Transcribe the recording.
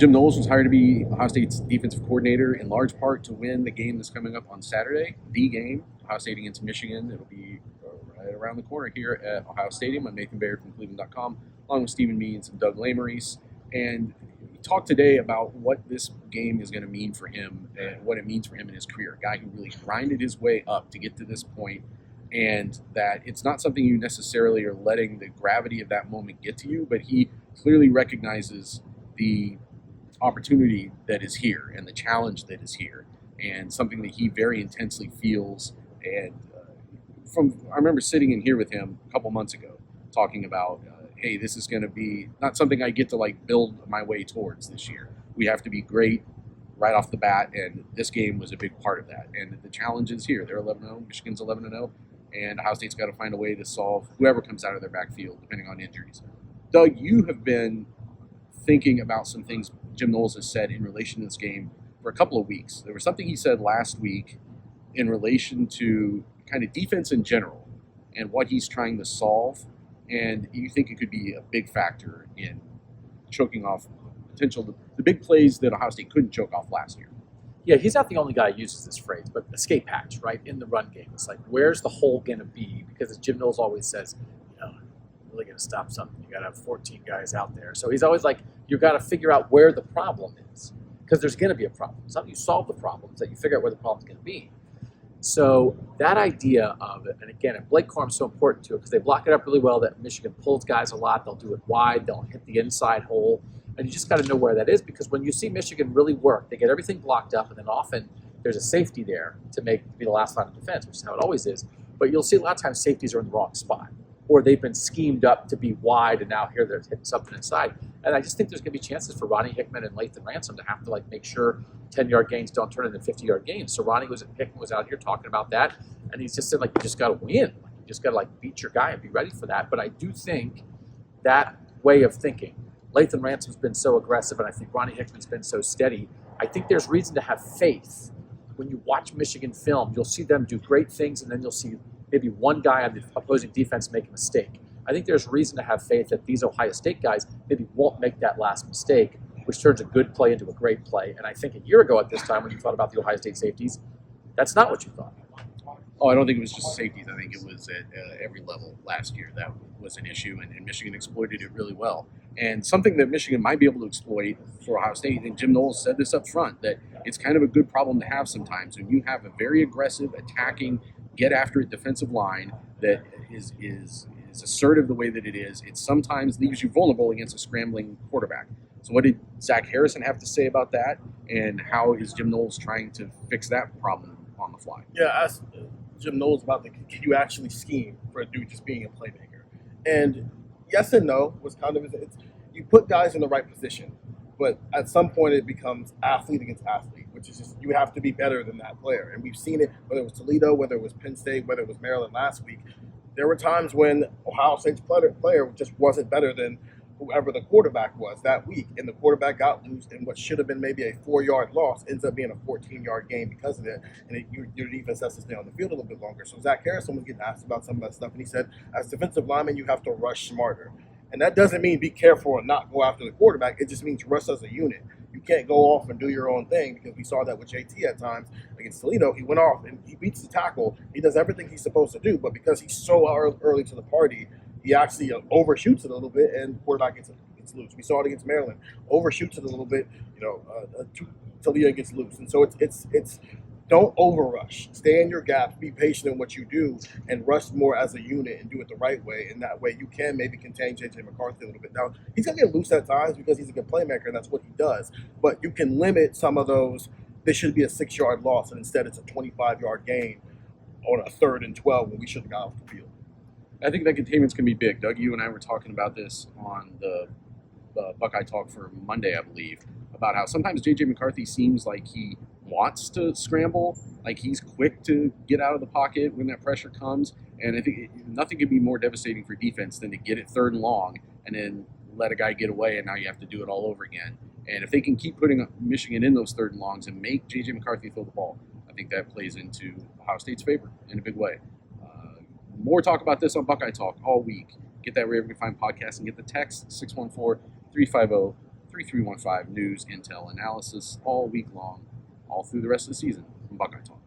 Jim Knowles was hired to be Ohio State's defensive coordinator in large part to win the game that's coming up on Saturday, the game, Ohio State against Michigan. It'll be right around the corner here at Ohio Stadium. I'm Nathan Baird from cleveland.com, along with Stephen Means and Doug Lesmerises. And we talked today about what this game is going to mean for him and what it means for him in his career. A guy who really grinded his way up to get to this point, and that it's not something you necessarily are letting the gravity of that moment get to you, but he clearly recognizes the opportunity that is here and the challenge that is here, and something that he very intensely feels. And I remember sitting in here with him a couple months ago talking about, hey, this is going to be not something I get to like build my way towards this year. We have to be great right off the bat, and this game was a big part of that. And the challenge is here. They're 11-0, Michigan's 11-0, and Ohio State's got to find a way to solve whoever comes out of their backfield, depending on injuries. Doug, you have been thinking about some things Jim Knowles has said in relation to this game for a couple of weeks. There was something he said last week in relation to kind of defense in general and what he's trying to solve, and you think it could be a big factor in choking off the big plays that Ohio State couldn't choke off last year. Yeah, he's not the only guy who uses this phrase, but escape hatch, right, in the run game. It's like, where's the hole going to be? Because as Jim Knowles always says, really going to stop something. You got to have 14 guys out there. So he's always like, you've got to figure out where the problem is, because there's going to be a problem. It's not that you solve the problem, it's that you figure out where the problem's going to be. So that idea of it, and again, and Blake Corum's so important to it because they block it up really well. That Michigan pulls guys a lot. They'll do it wide. They'll hit the inside hole, and you just got to know where that is, because when you see Michigan really work, they get everything blocked up, and then often there's a safety there to be the last line of defense, which is how it always is. But you'll see a lot of times safeties are in the wrong spot, or they've been schemed up to be wide, and now here they're hitting something inside. And I just think there's going to be chances for Ronnie Hickman and Lathan Ransom to have to make sure 10-yard gains don't turn into 50-yard gains. So Hickman was out here talking about that, and he's just said, you just got to win. You just got to beat your guy and be ready for that. But I do think that way of thinking, Lathan Ransom's been so aggressive, and I think Ronnie Hickman's been so steady. I think there's reason to have faith. When you watch Michigan film, you'll see them do great things, and then you'll see maybe one guy on the opposing defense make a mistake. I think there's reason to have faith that these Ohio State guys maybe won't make that last mistake, which turns a good play into a great play. And I think a year ago at this time, when you thought about the Ohio State safeties, that's not what you thought. Oh, I don't think it was just safeties. I think it was at every level last year that was an issue, and Michigan exploited it really well. And something that Michigan might be able to exploit for Ohio State, and Jim Knowles said this up front, that it's kind of a good problem to have sometimes when you have a very aggressive, attacking, get after it defensive line that is assertive the way that it is. It sometimes leaves you vulnerable against a scrambling quarterback. So what did Zach Harrison have to say about that, and how is Jim Knowles trying to fix that problem on the fly? Yeah, I asked Jim Knowles about can you actually scheme for a dude just being a playmaker? And yes and no was kind of, you put guys in the right position, but at some point it becomes athlete against athlete, which is just, you have to be better than that player. And we've seen it, whether it was Toledo, whether it was Penn State, whether it was Maryland last week. There were times when Ohio State's player just wasn't better than whoever the quarterback was that week, and the quarterback got loose, and what should have been maybe a 4-yard loss ends up being a 14-yard gain because of it, and your defense has to stay on the field a little bit longer. So Zach Harrison was getting asked about some of that stuff, and he said, as defensive linemen, you have to rush smarter. And that doesn't mean be careful and not go after the quarterback. It just means rush as a unit. You can't go off and do your own thing, because we saw that with JT at times against Toledo. He went off and he beats the tackle. He does everything he's supposed to do, but because he's so early to the party, he actually overshoots it a little bit, and the quarterback gets loose. We saw it against Maryland. Overshoots it a little bit, Toledo gets loose. And so it's don't overrush. Stay in your gaps. Be patient in what you do, and rush more as a unit and do it the right way. And that way you can maybe contain J.J. McCarthy a little bit. Now, he's going to get loose at times because he's a good playmaker, and that's what he does. But you can limit some of those. This should be a 6-yard loss, and instead it's a 25-yard gain on a 3rd and 12 when we should have got off the field. I think that containment's going to be big. Doug, you and I were talking about this on the Buckeye Talk for Monday, I believe, about how sometimes J.J. McCarthy seems like he wants to scramble, like he's quick to get out of the pocket when that pressure comes. And I think nothing could be more devastating for defense than to get it 3rd and long and then let a guy get away, and now you have to do it all over again. And if they can keep putting Michigan in those 3rd and longs and make J.J. McCarthy throw the ball, I think that plays into Ohio State's favor in a big way. More talk about this on Buckeye Talk all week. Get that wherever you find podcasts, and get the text 614-350-3776. 3315 news, intel, analysis all week long, all through the rest of the season from Buckeye Talk.